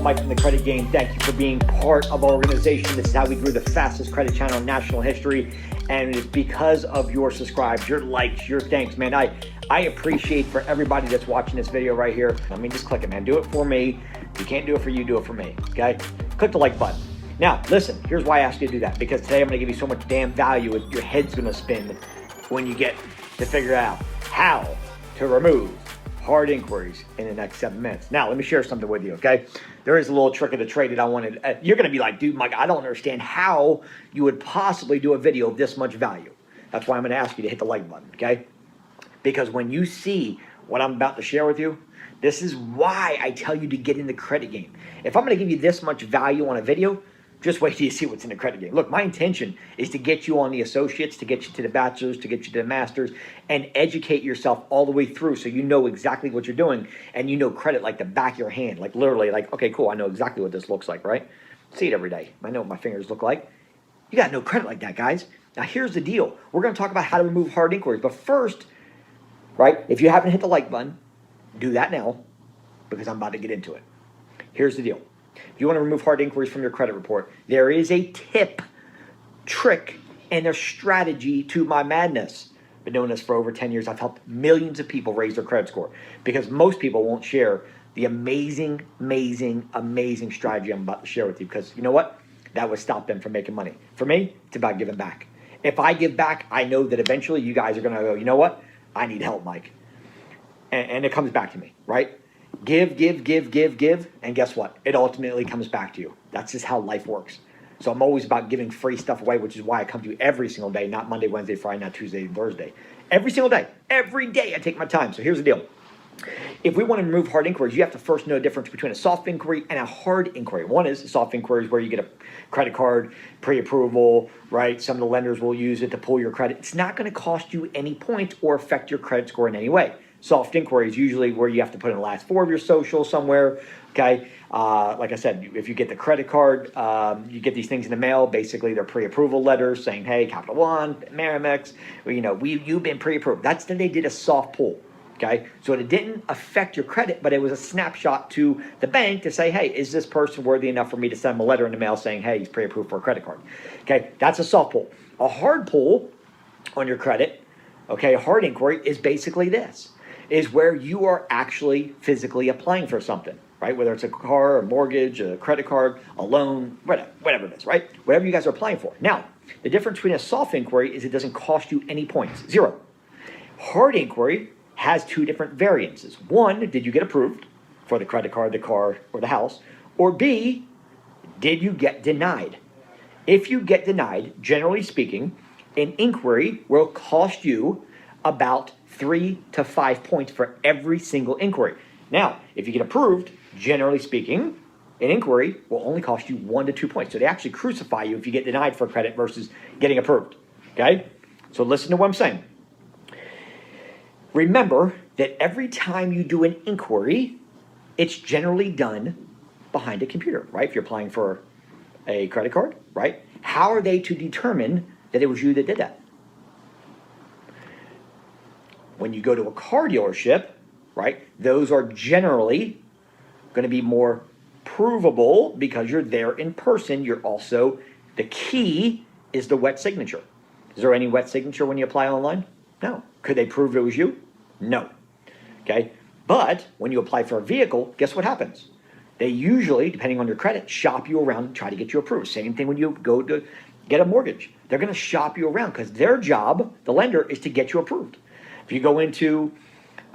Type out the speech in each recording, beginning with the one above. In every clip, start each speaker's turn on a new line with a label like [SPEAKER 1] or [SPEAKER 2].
[SPEAKER 1] Mike from the Credit Game. Thank you for being part of our organization. This is how we grew the fastest credit channel in national history. And it's because of your subscribes, your likes, your thanks, man. I appreciate for everybody that's watching this video right here. I mean, just click it, man. Do it for me. If you can't do it for you, do it for me, okay? Click the like button. Now, listen, here's why I asked you to do that. Because today I'm going to give you so much damn value, your head's going to spin when you get to figure out how to remove hard inquiries in the next 7 minutes. Now, let me share something with you, okay? There is a little trick of the trade that I wanted. You're going to be like, dude, Mike, I don't understand how you would possibly do a video of this much value. That's why I'm going to ask you to hit the like button, okay? Because when you see what I'm about to share with you, this is why I tell you to get in the credit game. If I'm going to give you this much value on a video, just wait till you see what's in the credit game. Look, my intention is to get you on the associates, to get you to the bachelors, to get you to the masters, and educate yourself all the way through so you know exactly what you're doing and you know credit like the back of your hand. Like literally, like, okay, cool, I know exactly what this looks like, right? See it every day. I know what my fingers look like. You got no credit like that, guys. Now, here's the deal. We're going to talk about how to remove hard inquiries. But first, right, if you haven't hit the like button, do that now because I'm about to get into it. Here's the deal. If you want to remove hard inquiries from your credit report, there is a tip, trick, and a strategy to my madness. I've been doing this for over 10 years. I've helped millions of people raise their credit score because most people won't share the amazing, amazing, amazing strategy I'm about to share with you because you know what? That would stop them from making money. For me, it's about giving back. If I give back, I know that eventually you guys are going to go, you know what? I need help, Mike. And it comes back to me, right? Give, and guess what? It ultimately comes back to you. That's just how life works. So I'm always about giving free stuff away, which is why I come to you every single day, not Monday, Wednesday, Friday, not Tuesday, and Thursday. Every single day. Every day I take my time. So here's the deal. If we want to remove hard inquiries, you have to first know the difference between a soft inquiry and a hard inquiry. One is a soft inquiry is where you get a credit card, pre-approval, right? Some of the lenders will use it to pull your credit. It's not going to cost you any points or affect your credit score in any way. Soft inquiry is usually where you have to put in the last 4 of your social somewhere, okay? Like I said, if you get the credit card, you get these things in the mail. Basically, they're pre-approval letters saying, hey, Capital One, Merrimex, you know, you've been pre-approved. That's then they did a soft pull, okay? So it didn't affect your credit, but it was a snapshot to the bank to say, hey, is this person worthy enough for me to send him a letter in the mail saying, hey, he's pre-approved for a credit card, okay? That's a soft pull. A hard pull on your credit, okay, a hard inquiry is basically this. Is where you are actually physically applying for something, right? Whether it's a car, a mortgage, a credit card, a loan, whatever it is, right? Whatever you guys are applying for. Now, the difference between a soft inquiry is it doesn't cost you any points, 0. Hard inquiry has 2 different variances. One, did you get approved for the credit card, the car, or the house? Or B, did you get denied? If you get denied, generally speaking, an inquiry will cost you about 3 to 5 points for every single inquiry. Now, if you get approved, generally speaking, an inquiry will only cost you 1 to 2 points. So they actually crucify you if you get denied for credit versus getting approved, okay? So listen to what I'm saying. Remember that every time you do an inquiry, it's generally done behind a computer, right? If you're applying for a credit card, right? How are they to determine that it was you that did that? When you go to a car dealership, right, those are generally going to be more provable because you're there in person. You're also, the key is the wet signature. Is there any wet signature when you apply online? No. Could they prove it was you? No. Okay. But when you apply for a vehicle, guess what happens? They usually, depending on your credit, shop you around and try to get you approved. Same thing when you go to get a mortgage. They're going to shop you around because their job, the lender, is to get you approved. If you go into,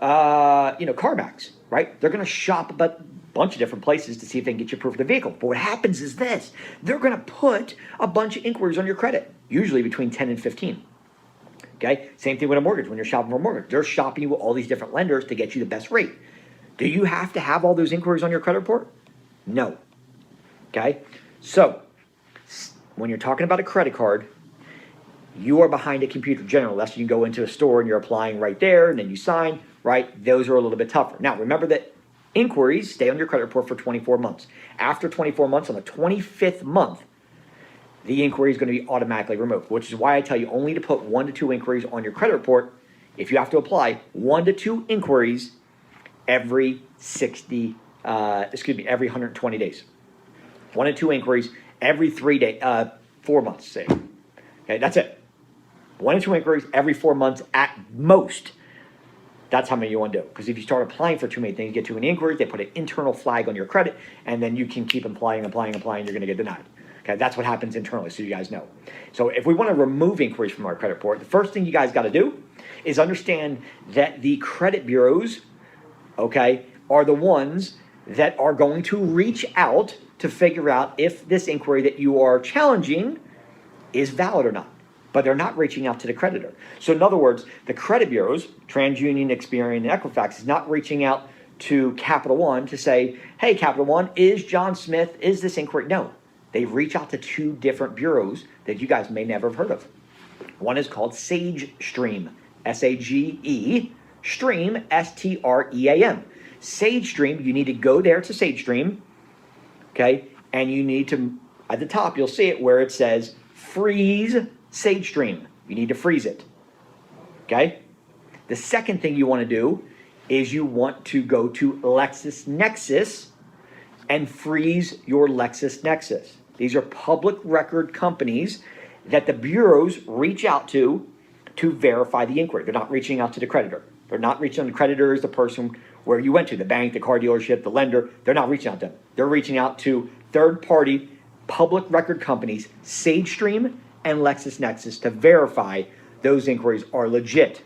[SPEAKER 1] CarMax, right? They're going to shop a bunch of different places to see if they can get you approved for the vehicle. But what happens is this. They're going to put a bunch of inquiries on your credit, usually between 10 and 15. Okay? Same thing with a mortgage. When you're shopping for a mortgage, they're shopping you with all these different lenders to get you the best rate. Do you have to have all those inquiries on your credit report? No. Okay? So, when you're talking about a credit card, you are behind a computer generally, unless you go into a store and you're applying right there and then you sign, right? Those are a little bit tougher. Now, remember that inquiries stay on your credit report for 24 months. After 24 months, on the 25th month, the inquiry is going to be automatically removed, which is why I tell you only to put 1 to 2 inquiries on your credit report. If you have to apply 1 to 2 inquiries every 60 every 120 days. 1 to 2 inquiries every 4 months, say. Okay, that's it. 1 to 2 inquiries every 4 months at most. That's how many you want to do. Because if you start applying for too many things, you get too many inquiries, they put an internal flag on your credit, and then you can keep applying, you're going to get denied. Okay, that's what happens internally, so you guys know. So if we want to remove inquiries from our credit report, the first thing you guys got to do is understand that the credit bureaus, okay, are the ones that are going to reach out to figure out if this inquiry that you are challenging is valid or not. But they're not reaching out to the creditor. So in other words, the credit bureaus, TransUnion, Experian, and Equifax, is not reaching out to Capital One to say, hey, Capital One, is John Smith, is this inquiry? No, they reach out to 2 different bureaus that you guys may never have heard of. One is called SageStream, S-A-G-E, Stream, S-T-R-E-A-M. SageStream, you need to go there to SageStream, okay, and you need to, at the top, you'll see it where it says freeze SageStream. You need to freeze it, okay? The second thing you want to do is you want to go to LexisNexis and freeze your LexisNexis. These are public record companies that the bureaus reach out to verify the inquiry. They're not reaching out to the creditor. They're not reaching out to the creditor is the person where you went to, the bank, the car dealership, the lender. They're not reaching out to them. They're reaching out to third-party public record companies, SageStream and LexisNexis, to verify those inquiries are legit.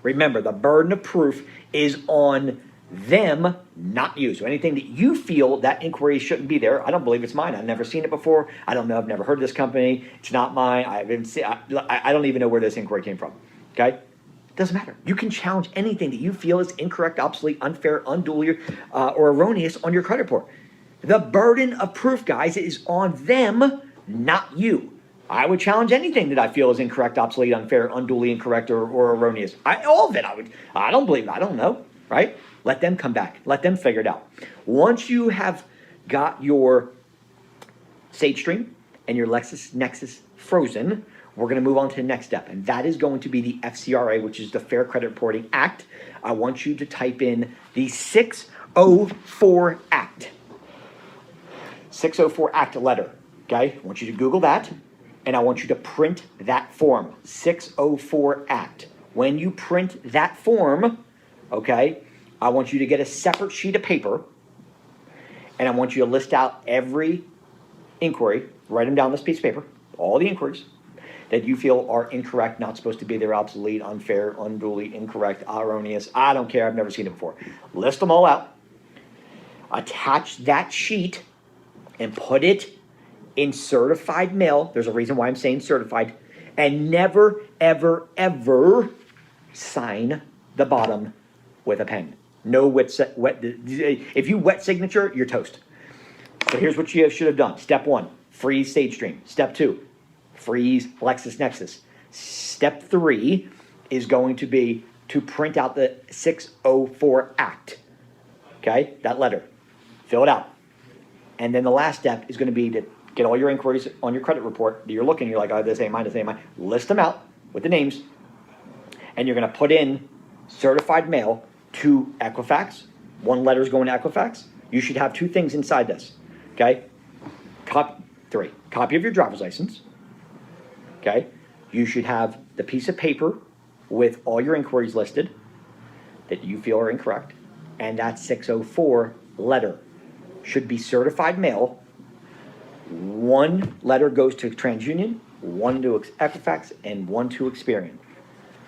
[SPEAKER 1] Remember, the burden of proof is on them, not you. So anything that you feel that inquiry shouldn't be there, I don't believe it's mine. I've never seen it before. I don't know. I've never heard of this company. It's not mine. I don't even know where this inquiry came from. Okay? Doesn't matter. You can challenge anything that you feel is incorrect, obsolete, unfair, unduly, or erroneous on your credit report. The burden of proof, guys, is on them, not you. I would challenge anything that I feel is incorrect, obsolete, unfair, unduly incorrect, or erroneous. All of it. I don't believe it. I don't know, right? Let them come back. Let them figure it out. Once you have got your SageStream and your LexisNexis frozen, we're going to move on to the next step, and that is going to be the FCRA, which is the Fair Credit Reporting Act. I want you to type in the 604 Act. 604 Act letter, okay? I want you to Google that, and I want you to print that form, 604 Act. When you print that form, okay, I want you to get a separate sheet of paper, and I want you to list out every inquiry, write them down on this piece of paper, all the inquiries that you feel are incorrect, not supposed to be there, obsolete, unfair, unduly, incorrect, erroneous. I don't care. I've never seen it before. List them all out. Attach that sheet and put it in certified mail. There's a reason why I'm saying certified. And never, ever, ever sign the bottom with a pen. No wet. If you wet signature, you're toast. So here's what you should have done. Step 1, freeze SageStream. Step 2, freeze LexisNexis. Step 3 is going to be to print out the 604 Act. Okay, that letter. Fill it out. And then the last step is going to be to get all your inquiries on your credit report that you're looking, you're like, oh, this ain't mine, this ain't mine. List them out with the names. And you're going to put in certified mail to Equifax. 1 letter is going to Equifax. You should have 2 things inside this. Okay? Three. Copy of your driver's license. Okay? You should have the piece of paper with all your inquiries listed that you feel are incorrect. And that 604 letter should be certified mail. 1 letter goes to TransUnion, 1 to Equifax, and 1 to Experian.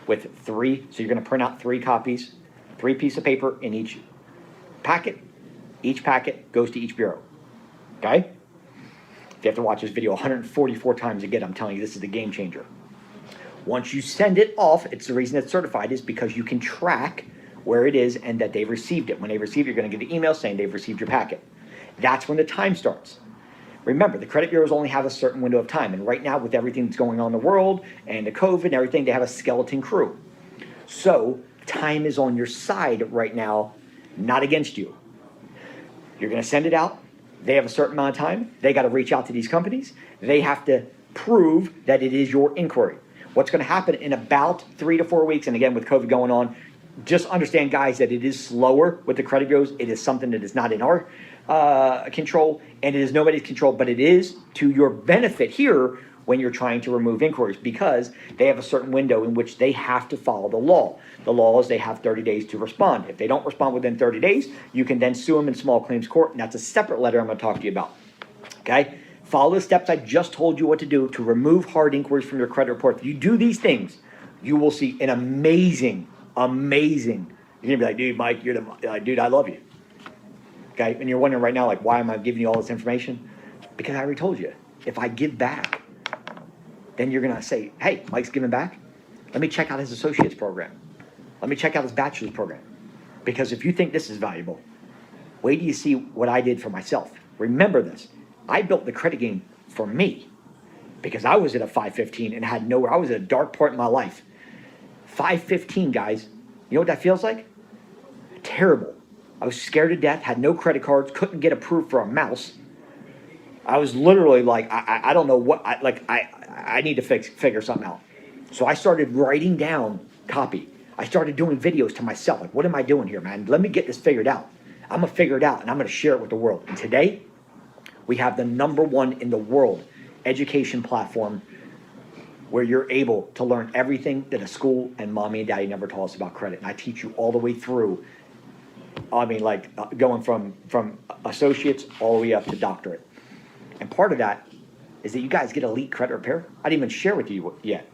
[SPEAKER 1] With 3, so you're going to print out 3 copies, 3 pieces of paper in each packet. Each packet goes to each bureau. Okay? If you have to watch this video 144 times again, I'm telling you, this is the game changer. Once you send it off, it's the reason it's certified is because you can track where it is and that they've received it. When they receive it, you're going to get an email saying they've received your packet. That's when the time starts. Remember, the credit bureaus only have a certain window of time. And right now, with everything that's going on in the world and the COVID and everything, they have a skeleton crew. So time is on your side right now, not against you. You're going to send it out. They have a certain amount of time. They got to reach out to these companies. They have to prove that it is your inquiry. What's going to happen in about 3 to 4 weeks, and again, with COVID going on, just understand, guys, that it is slower with the credit bureaus. It is something that is not in our control, and it is nobody's control, but it is to your benefit here when you're trying to remove inquiries, because they have a certain window in which they have to follow the law. The law is they have 30 days to respond. If they don't respond within 30 days, you can then sue them in small claims court, and that's a separate letter I'm going to talk to you about. Okay? Follow the steps I just told you what to do to remove hard inquiries from your credit report. If you do these things, you will see an amazing. You're gonna be like, dude, Mike, you're the dude. I love you. Okay, and you're wondering right now, like, why am I giving you all this information? Because I already told you. If I give back, then you're gonna say, hey, Mike's giving back. Let me check out his associate's program. Let me check out his bachelor's program. Because if you think this is valuable, wait till you see what I did for myself. Remember this. I built the credit game for me because I was at a 515 and had nowhere. I was at a dark part in my life. 515, guys. You know what that feels like? Terrible. I was scared to death, had no credit cards, couldn't get approved for a mouse. I was literally like, I don't know what, I need to figure something out. So I started writing down copy. I started doing videos to myself. Like, what am I doing here, man? Let me get this figured out. I'm going to figure it out, and I'm going to share it with the world. And today, we have the #1 in the world education platform where you're able to learn everything that a school and mommy and daddy never taught us about credit. And I teach you all the way through. I mean, going from associates all the way up to doctorate. And part of that is that you guys get elite credit repair. I didn't even share with you yet.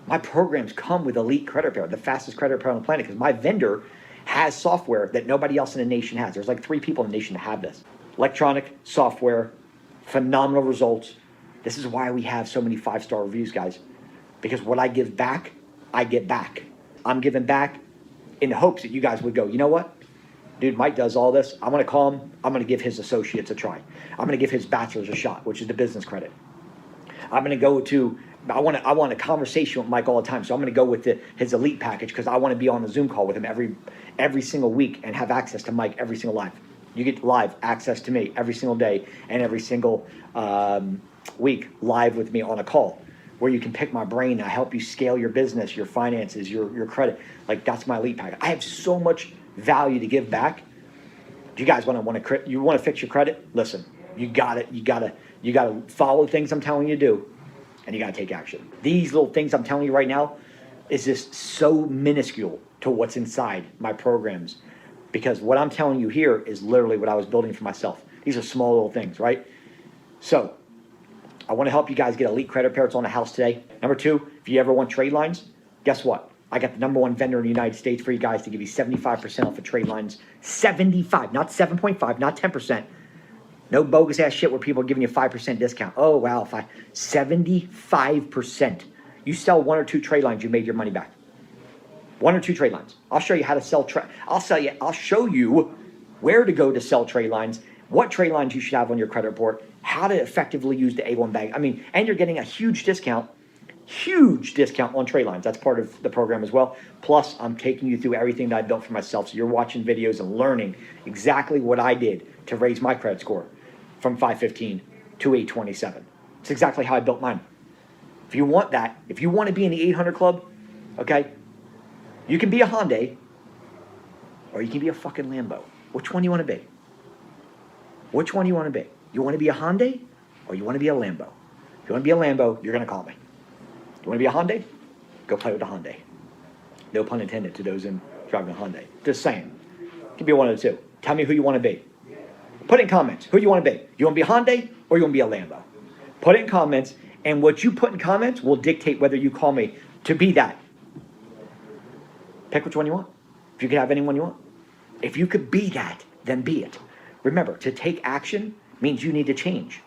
[SPEAKER 1] My programs come with elite credit repair, the fastest credit repair on the planet, because my vendor has software that nobody else in the nation has. There's like 3 people in the nation that have this. Electronic software, phenomenal results. This is why we have so many 5-star reviews, guys. Because what I give back, I get back. I'm giving back in the hopes that you guys would go, you know what? Dude, Mike does all this. I'm going to call him. I'm going to give his associates a try. I'm going to give his bachelor's a shot, which is the business credit. I'm going to go to, I want a conversation with Mike all the time. So I'm going to go with his elite package because I want to be on the Zoom call with him every single week and have access to Mike every single live. You get live access to me every single day and every single week live with me on a call where you can pick my brain. I help you scale your business, your finances, your credit. Like, that's my elite package. I have so much value to give back. Do you guys want to fix your credit? Listen, you got to follow the things I'm telling you to do, and you got to take action. These little things I'm telling you right now is just so minuscule to what's inside my programs, because what I'm telling you here is literally what I was building for myself. These are small little things, right? So I want to help you guys get elite credit repair. It's on the house today. Number 2, if you ever want Tradelines, guess what? I got the #1 vendor in the United States for you guys to give you 75% off of Tradelines. 75, not 7.5, not 10%. No bogus ass shit where people are giving you 5% discount. Oh, wow, 75%. You sell 1 or 2 Tradelines, you made your money back. 1 or 2 Tradelines. I'll show you how to sell. I'll show you where to go to sell Tradelines, what Tradelines you should have on your credit report, how to effectively use the A1 bag. I mean, and you're getting a huge discount on Tradelines. That's part of the program as well. Plus, I'm taking you through everything that I built for myself. So you're watching videos and learning exactly what I did to raise my credit score from 515 to 827. It's exactly how I built mine. If you want that, if you want to be in the 800 club, okay, you can be a Hyundai or you can be a fucking Lambo. Which one do you want to be? Which one do you want to be? You want to be a Hyundai or you want to be a Lambo? If you want to be a Lambo, you're going to call me. You want to be a Hyundai? Go play with a Hyundai. No pun intended to those in driving a Hyundai. Just saying. You can be one of the two. Tell me who you want to be. Put in comments. Who do you want to be? You want to be a Hyundai or you want to be a Lambo? Put in comments, and what you put in comments will dictate whether you call me to be that. Pick which one you want. If you could have anyone you want. If you could be that, then be it. Remember, to take action means you need to change.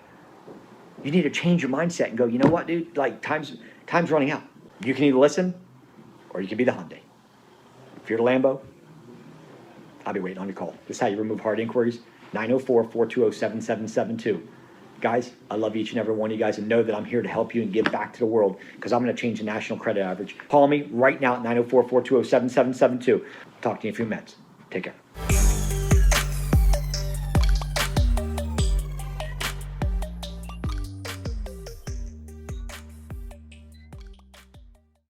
[SPEAKER 1] You need to change your mindset and go, you know what, dude? Like, time's running out. You can either listen or you can be the Hyundai. If you're the Lambo, I'll be waiting on your call. This is how you remove hard inquiries. 904-420-7772. Guys, I love each and every one of you guys, and know that I'm here to help you and give back to the world, because I'm going to change the national credit average. Call me right now at 904-420-7772. Talk to you in a few minutes. Take care.